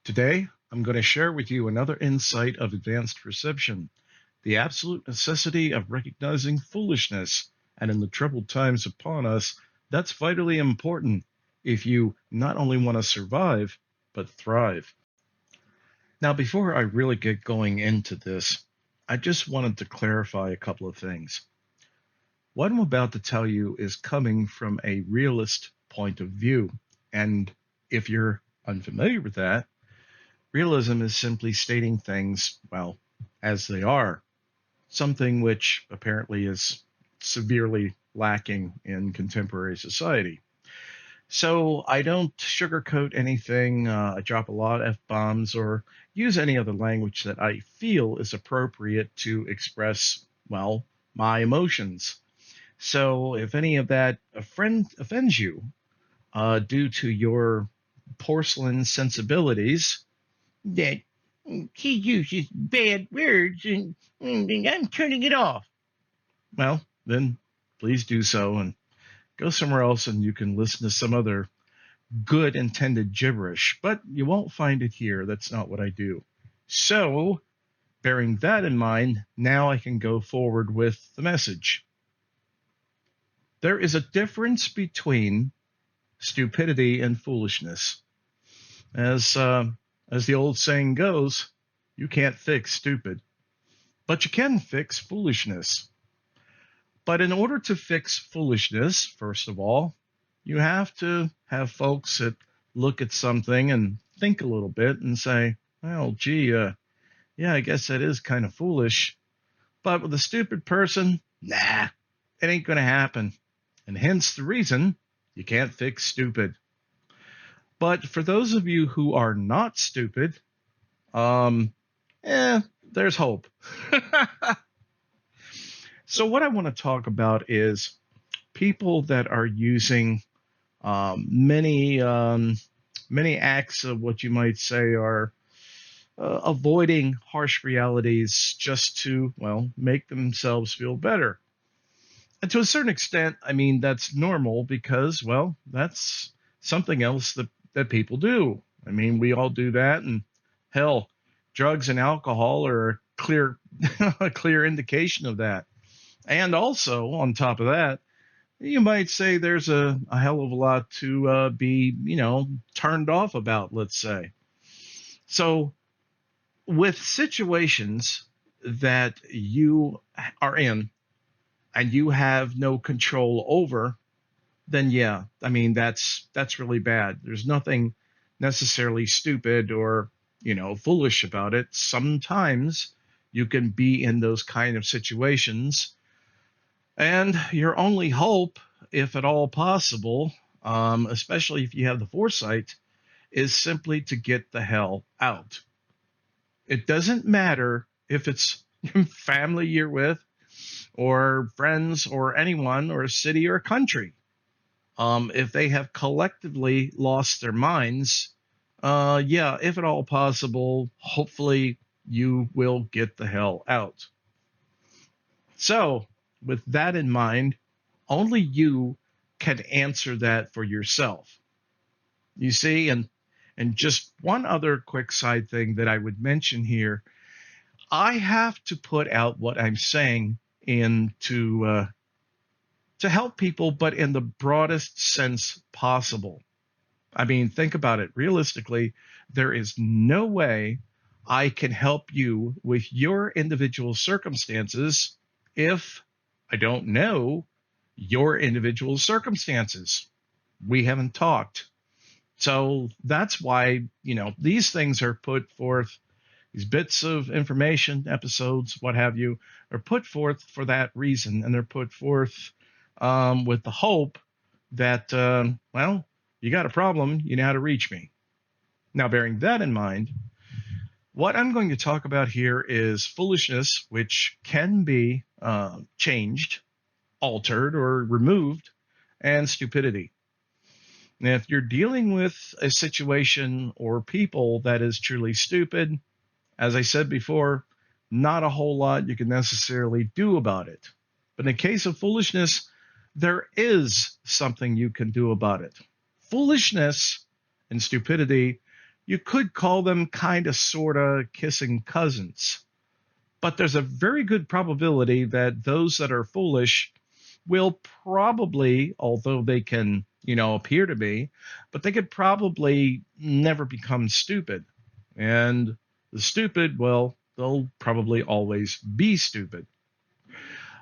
Today, I'm going to share with you another insight of advanced perception, the absolute necessity of recognizing foolishness, and in the troubled times upon us, that's vitally important if you not only want to survive, but thrive. Now, before I really get going into this, I just wanted to clarify a couple of things. What I'm about to tell you is coming from a realist point of view, and if you're unfamiliar with that, realism is simply stating things, well, as they are, something which apparently is severely lacking in contemporary society. So I don't sugarcoat anything, I drop a lot of F-bombs or use any other language that I feel is appropriate to express, well, my emotions. So if any of that offends you due to your porcelain sensibilities, that he uses bad words and I'm turning it off. Well, then please do so and go somewhere else and you can listen to some other good intended gibberish, but you won't find it here. That's not what I do. So, bearing that in mind, now I can go forward with the message. There is a difference between stupidity and foolishness. As the old saying goes, you can't fix stupid, but you can fix foolishness. But in order to fix foolishness, first of all, you have to have folks that look at something and think a little bit and say, well, gee, yeah, I guess that is kind of foolish. But with a stupid person, nah, it ain't going to happen. And hence the reason you can't fix stupid. But for those of you who are not stupid, there's hope. So what I want to talk about is people that are using many acts of what you might say are avoiding harsh realities just to, well, make themselves feel better. And to a certain extent, I mean, that's normal because, well, that's something else that people do. I mean, we all do that. And hell, drugs and alcohol are a clear, a clear indication of that. And also, on top of that, you might say there's a hell of a lot to be, turned off about, let's say. So, with situations that you are in and you have no control over, then yeah, I mean that's really bad. There's nothing necessarily stupid or, foolish about it. Sometimes you can be in those kind of situations, and your only hope, if at all possible, especially if you have the foresight, is simply to get the hell out. It doesn't matter if it's family you're with, or friends, or anyone, or a city or a country. If they have collectively lost their minds, yeah, if at all possible, hopefully you will get the hell out. So, with that in mind, only you can answer that for yourself. You see, and just one other quick side thing that I would mention here, I have to put out what I'm saying to help people, but in the broadest sense possible. I mean, think about it. Realistically, there is no way I can help you with your individual circumstances if I don't know your individual circumstances. We haven't talked. So that's why, these things are put forth, these bits of information, episodes, what have you, are put forth for that reason. And they're put forth with the hope that, well, you got a problem, you know how to reach me. Now, bearing that in mind, what I'm going to talk about here is foolishness, which can be changed, altered, or removed, and stupidity. Now, if you're dealing with a situation or people that is truly stupid, as I said before, not a whole lot you can necessarily do about it. But in the case of foolishness, there is something you can do about it. Foolishness and stupidity You could call them kind of, sort of kissing cousins. But there's a very good probability that those that are foolish will probably, although they can, appear to be, but they could probably never become stupid. And the stupid, well, they'll probably always be stupid.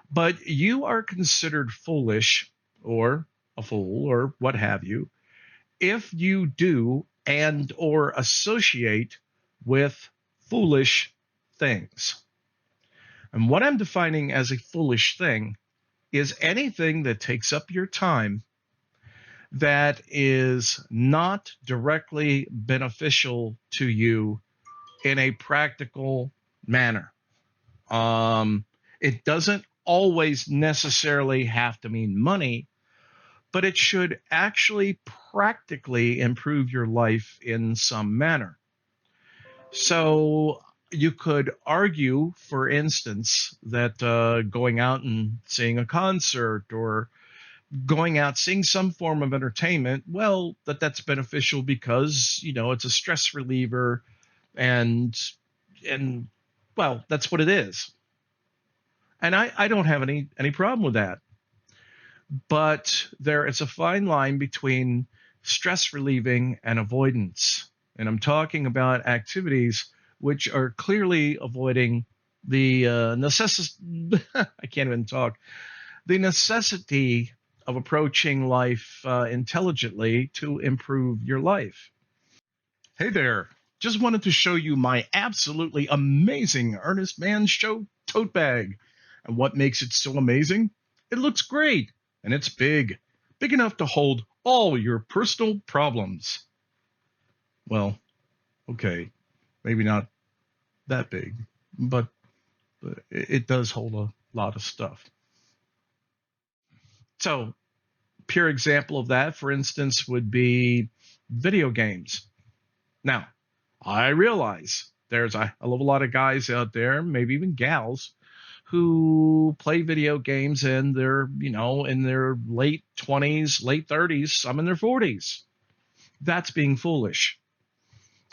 But you are considered foolish or a fool or what have you if you do and or associate with foolish things. And what I'm defining as a foolish thing is anything that takes up your time that is not directly beneficial to you in a practical manner. It doesn't always necessarily have to mean money, but it should actually practically improve your life in some manner. So you could argue, for instance, that going out and seeing a concert or going out seeing some form of entertainment, well, that's beneficial because it's a stress reliever, and well, that's what it is. And I don't have any problem with that. But there is a fine line between stress relieving and avoidance. And I'm talking about activities which are clearly avoiding the necessity, I can't even talk, the necessity of approaching life intelligently to improve your life. Hey there. Just wanted to show you my absolutely amazing Earnest Mann Show tote bag. And what makes it so amazing? It looks great, and it's big. Big enough to hold all your personal problems. Well, okay, maybe not that big, but it does hold a lot of stuff. So, pure example of that, for instance, would be video games. Now, I realize there's a lot of guys out there, maybe even gals, who play video games in their, in their late 20s, late 30s, some in their 40s. That's being foolish.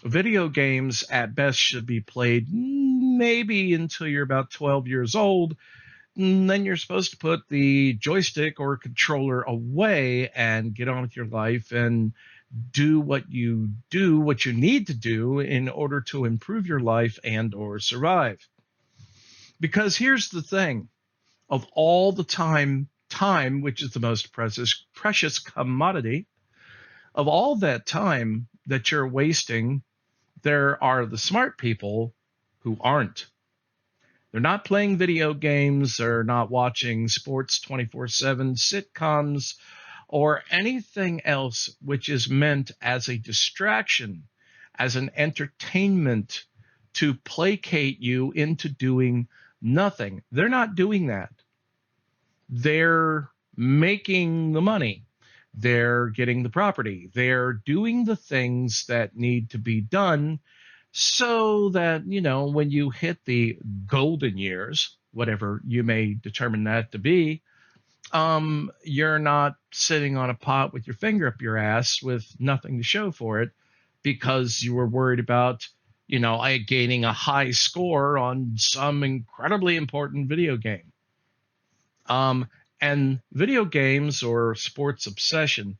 Video games at best should be played maybe until you're about 12 years old. And then you're supposed to put the joystick or controller away and get on with your life and do what you need to do in order to improve your life and or survive. Because here's the thing, of all the time, which is the most precious commodity, of all that time that you're wasting, there are the smart people who aren't. They're not playing video games, they're not watching sports 24/7, sitcoms, or anything else which is meant as a distraction, as an entertainment to placate you into doing nothing. They're not doing that. They're making the money. They're getting the property. They're doing the things that need to be done so that, when you hit the golden years, whatever you may determine that to be, you're not sitting on a pot with your finger up your ass with nothing to show for it because you were worried about, gaining a high score on some incredibly important video game. And video games or sports obsession,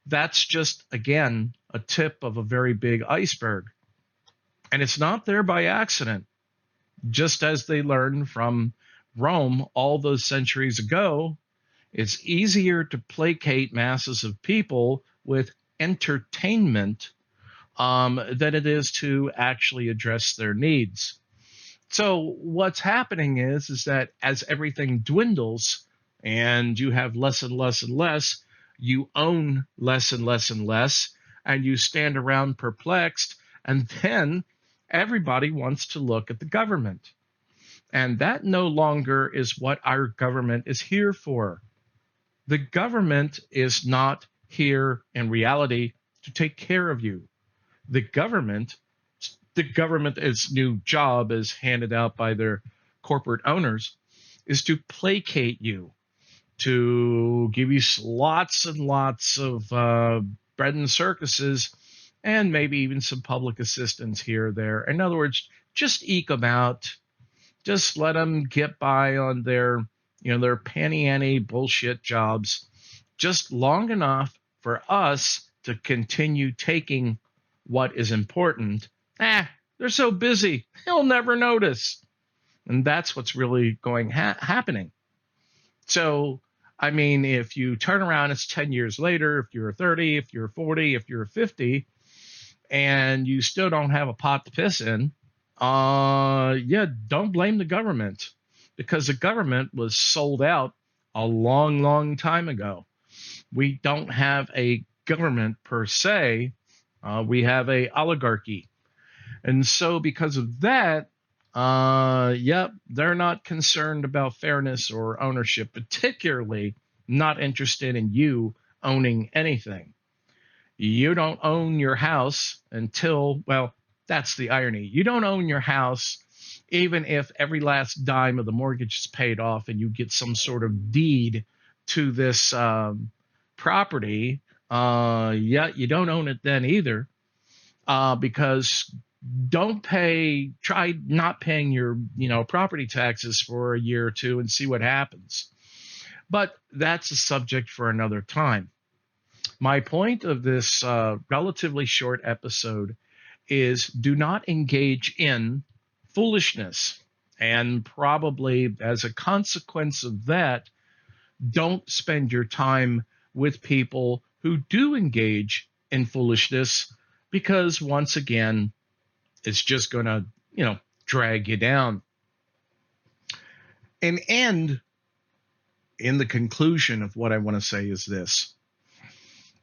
that's just, again, a tip of a very big iceberg. And it's not there by accident. Just as they learned from Rome all those centuries ago, it's easier to placate masses of people with entertainment than it is to actually address their needs. So what's happening is that as everything dwindles and you have less and less and less, you own less and less and less, and you stand around perplexed, and then everybody wants to look at the government. And that no longer is what our government is here for. The government is not here in reality to take care of you. The government's new job, as handed out by their corporate owners, is to placate you, to give you lots and lots of bread and circuses and maybe even some public assistance here or there. In other words, just eke them out. Just let them get by on their panty ante bullshit jobs just long enough for us to continue taking what is important. They're so busy, they'll never notice. And that's what's really happening. So, I mean, if you turn around, it's 10 years later, if you're 30, if you're 40, if you're 50, and you still don't have a pot to piss in, yeah, don't blame the government, because the government was sold out a long, long time ago. We don't have a government per se. We have a oligarchy. And so because of that, yep, they're not concerned about fairness or ownership, particularly not interested in you owning anything. You don't own your house until, well, that's the irony. You don't own your house even if every last dime of the mortgage is paid off and you get some sort of deed to this property. Yeah, you don't own it then either, because try not paying your property taxes for a year or two and see what happens. But that's a subject for another time. My point of this relatively short episode is do not engage in foolishness. And probably as a consequence of that, don't spend your time with people who do engage in foolishness, because once again, it's just going to, drag you down. And end in the conclusion of what I want to say is this.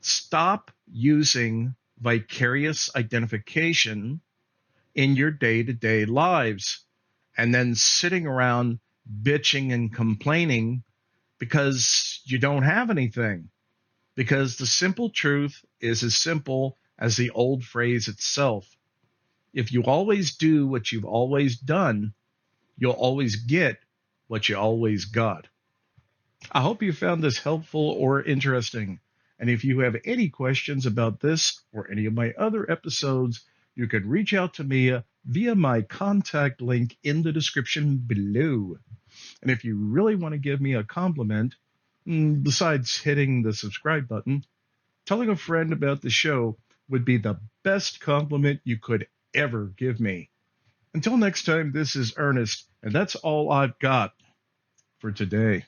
Stop using vicarious identification in your day-to-day lives and then sitting around bitching and complaining because you don't have anything. Because the simple truth is as simple as the old phrase itself. If you always do what you've always done, you'll always get what you always got. I hope you found this helpful or interesting. And if you have any questions about this or any of my other episodes, you can reach out to me via my contact link in the description below. And if you really want to give me a compliment, besides hitting the subscribe button, telling a friend about the show would be the best compliment you could ever give me. Until next time, this is Ernest, and that's all I've got for today.